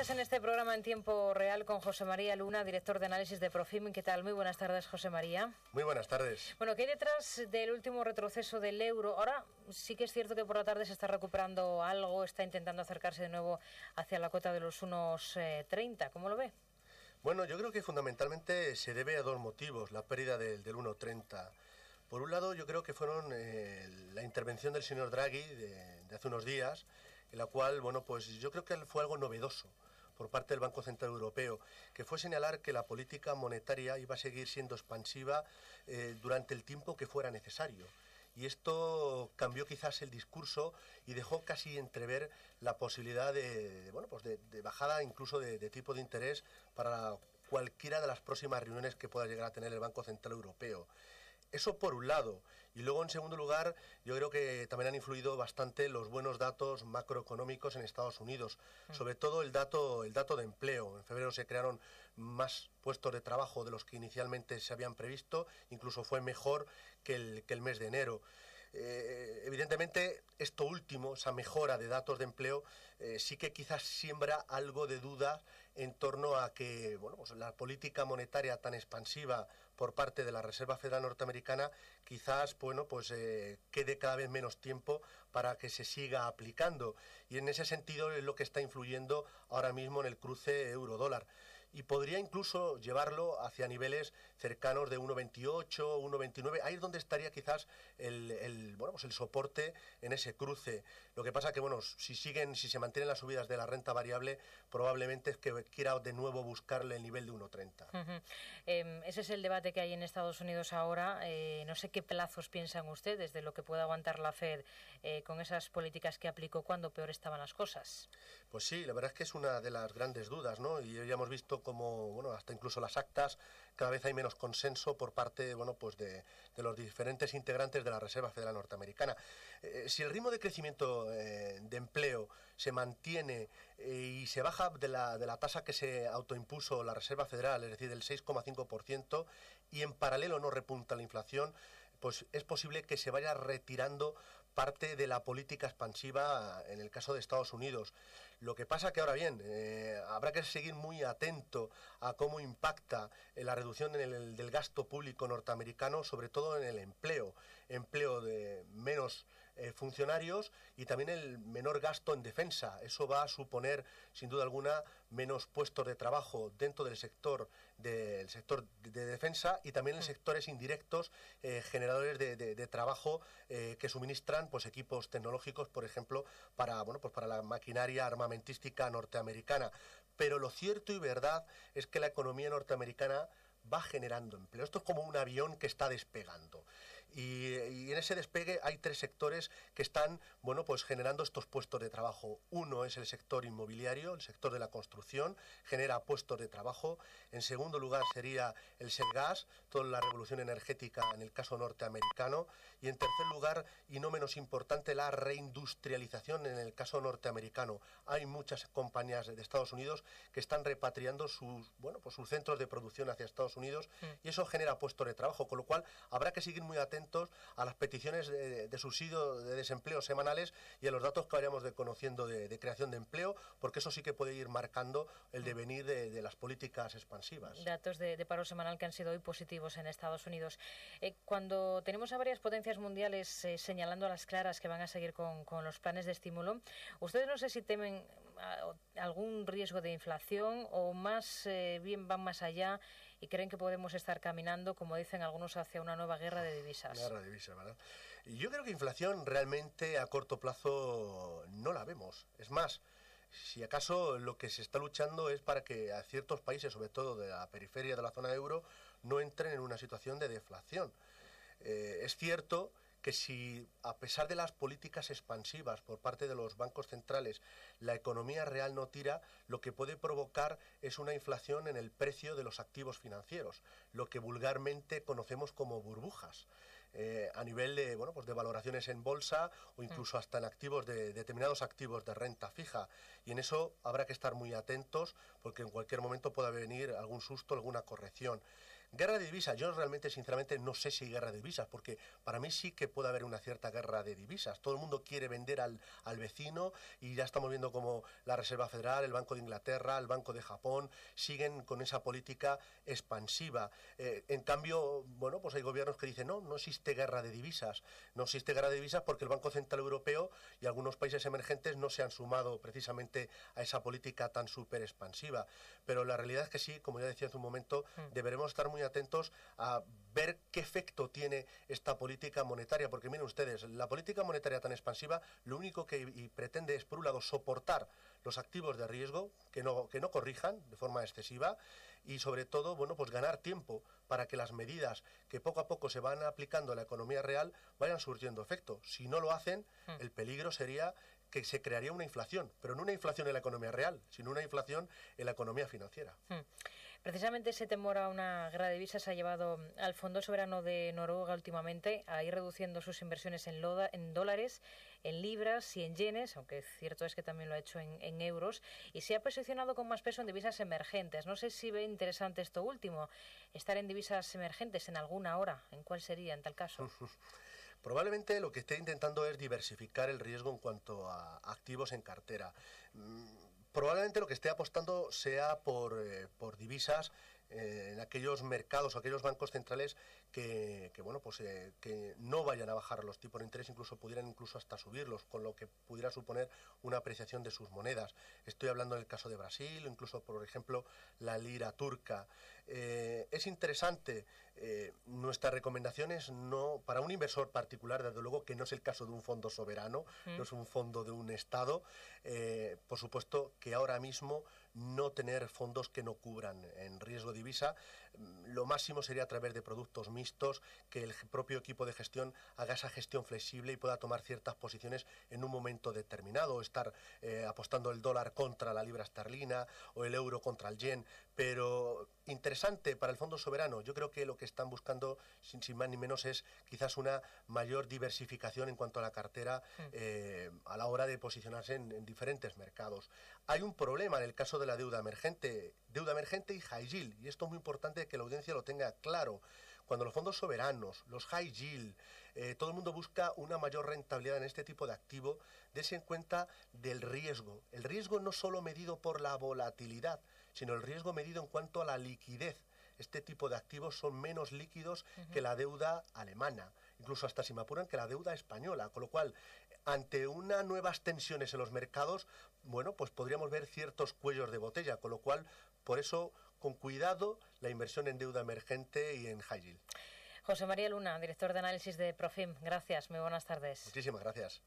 Estás en este programa en tiempo real con José María Luna, director de análisis de Profim. ¿Qué tal? Muy buenas tardes, José María. Muy buenas tardes. Bueno, ¿qué hay detrás del último retroceso del euro? Ahora sí que es cierto que por la tarde se está recuperando algo, está intentando acercarse de nuevo hacia la cota de los 1,30. ¿Cómo lo ve? Bueno, yo creo que fundamentalmente se debe a dos motivos, la pérdida del 1,30. Por un lado, yo creo que fueron la intervención del señor Draghi de hace unos días, en la cual, bueno, pues yo creo que fue algo novedoso por parte del Banco Central Europeo, que fue señalar que la política monetaria iba a seguir siendo expansiva durante el tiempo que fuera necesario. Y esto cambió quizás el discurso y dejó casi entrever la posibilidad de bajada incluso de tipo de interés para cualquiera de las próximas reuniones que pueda llegar a tener el Banco Central Europeo. Eso por un lado. Y luego, en segundo lugar, yo creo que también han influido bastante los buenos datos macroeconómicos en Estados Unidos. Sobre todo el dato de empleo. En febrero se crearon más puestos de trabajo de los que inicialmente se habían previsto. Incluso fue mejor que el mes de enero. Evidentemente, esto último, esa mejora de datos de empleo, sí que quizás siembra algo de duda en torno a que pues la política monetaria tan expansiva por parte de la Reserva Federal norteamericana quizás quede cada vez menos tiempo para que se siga aplicando. Y en ese sentido es lo que está influyendo ahora mismo en el cruce euro-dólar. Y podría incluso llevarlo hacia niveles cercanos de 1,28, 1,29. Ahí es donde estaría quizás el soporte en ese cruce. Lo que pasa que, si se mantienen las subidas de la renta variable, probablemente es que quiera de nuevo buscarle el nivel de 1,30. Ese es el debate que hay en Estados Unidos ahora. No sé qué plazos piensan ustedes de lo que pueda aguantar la Fed con esas políticas que aplicó cuando peor estaban las cosas. Pues sí, la verdad es que es una de las grandes dudas, ¿no? Y ya hemos visto como, hasta incluso las actas, cada vez hay menos consenso por parte, de los diferentes integrantes de la Reserva Federal norteamericana. Si el ritmo de crecimiento de empleo se mantiene y se baja de la tasa que se autoimpuso la Reserva Federal, es decir, del 6,5%, y en paralelo no repunta la inflación, pues es posible que se vaya retirando parte de la política expansiva en el caso de Estados Unidos. Lo que pasa que ahora bien, habrá que seguir muy atento a cómo impacta la reducción del gasto público norteamericano, sobre todo en el empleo de menos funcionarios y también el menor gasto en defensa. Eso va a suponer, sin duda alguna, menos puestos de trabajo dentro del sector de defensa y también en sectores indirectos generadores de trabajo que suministran equipos tecnológicos, por ejemplo, para la maquinaria armamentística norteamericana. Pero lo cierto y verdad es que la economía norteamericana va generando empleo. Esto es como un avión que está despegando. Y en ese despegue hay tres sectores que están, generando estos puestos de trabajo. Uno es el sector inmobiliario, el sector de la construcción, genera puestos de trabajo. En segundo lugar sería el shale gas, toda la revolución energética en el caso norteamericano. Y en tercer lugar, y no menos importante, la reindustrialización en el caso norteamericano. Hay muchas compañías de Estados Unidos que están repatriando sus centros de producción hacia Estados Unidos y eso genera puestos de trabajo, con lo cual habrá que seguir muy atentos a las peticiones de subsidio de desempleo semanales y a los datos que vayamos conociendo de creación de empleo, porque eso sí que puede ir marcando el devenir de las políticas expansivas. Datos de paro semanal que han sido hoy positivos en Estados Unidos. Cuando tenemos a varias potencias mundiales señalando a las claras que van a seguir con los planes de estímulo, ustedes no sé si temen algún riesgo de inflación o más bien van más allá y creen que podemos estar caminando, como dicen algunos, hacia una nueva guerra de divisas. Guerra de divisas, ¿verdad? Y yo creo que inflación realmente a corto plazo no la vemos. Es más, si acaso lo que se está luchando es para que a ciertos países, sobre todo de la periferia de la zona euro, no entren en una situación de deflación. Es cierto que si, a pesar de las políticas expansivas por parte de los bancos centrales, la economía real no tira, lo que puede provocar es una inflación en el precio de los activos financieros, lo que vulgarmente conocemos como burbujas, a nivel de valoraciones en bolsa o incluso hasta en activos determinados activos de renta fija. Y en eso habrá que estar muy atentos porque en cualquier momento pueda venir algún susto, alguna corrección. Guerra de divisas, yo realmente, sinceramente, no sé si hay guerra de divisas, porque para mí sí que puede haber una cierta guerra de divisas. Todo el mundo quiere vender al vecino y ya estamos viendo como la Reserva Federal, el Banco de Inglaterra, el Banco de Japón, siguen con esa política expansiva. En cambio, bueno, pues hay gobiernos que dicen, no existe guerra de divisas. No existe guerra de divisas porque el Banco Central Europeo y algunos países emergentes no se han sumado precisamente a esa política tan súper expansiva. Pero la realidad es que sí, como ya decía hace un momento, deberemos estar muy atentos a ver qué efecto tiene esta política monetaria, porque miren ustedes, la política monetaria tan expansiva lo único que pretende es, por un lado, soportar los activos de riesgo, que no corrijan de forma excesiva, y sobre todo, bueno, pues ganar tiempo para que las medidas que poco a poco se van aplicando a la economía real vayan surtiendo efecto. Si no lo hacen, el peligro sería que se crearía una inflación, pero no una inflación en la economía real, sino una inflación en la economía financiera. Precisamente ese temor a una guerra de divisas ha llevado al Fondo Soberano de Noruega últimamente a ir reduciendo sus inversiones en dólares, en libras y en yenes, aunque cierto es que también lo ha hecho en euros, y se ha posicionado con más peso en divisas emergentes. No sé si ve interesante esto último, estar en divisas emergentes en alguna hora. ¿En cuál sería en tal caso? Probablemente lo que esté intentando es diversificar el riesgo en cuanto a activos en cartera. Probablemente lo que esté apostando sea por divisas en aquellos mercados o aquellos bancos centrales que no vayan a bajar los tipos de interés, pudieran hasta subirlos, con lo que pudiera suponer una apreciación de sus monedas. Estoy hablando del caso de Brasil o incluso, por ejemplo, la lira turca. Es interesante. Nuestras recomendaciones para un inversor particular, desde luego que no es el caso de un fondo soberano, no es un fondo de un Estado, por supuesto que ahora mismo no tener fondos que no cubran en riesgo de divisa. Lo máximo sería a través de productos mixtos, que el propio equipo de gestión haga esa gestión flexible y pueda tomar ciertas posiciones en un momento determinado, estar apostando el dólar contra la libra esterlina o el euro contra el yen. Pero interesante para el fondo soberano. Yo creo que lo que están buscando, sin más ni menos, es quizás una mayor diversificación en cuanto a la cartera a la hora de posicionarse en diferentes mercados. Hay un problema en el caso de la deuda emergente y high yield, y esto es muy importante que la audiencia lo tenga claro. Cuando los fondos soberanos, los high yield, todo el mundo busca una mayor rentabilidad en este tipo de activo, dése en cuenta del riesgo. El riesgo no solo medido por la volatilidad, sino el riesgo medido en cuanto a la liquidez. Este tipo de activos son menos líquidos que la deuda alemana, incluso hasta, si me apuran, que la deuda española, con lo cual, ante unas nuevas tensiones en los mercados, bueno, pues podríamos ver ciertos cuellos de botella, con lo cual, por eso, con cuidado, la inversión en deuda emergente y en high yield. José María Luna, director de análisis de Profim. Gracias, muy buenas tardes. Muchísimas gracias.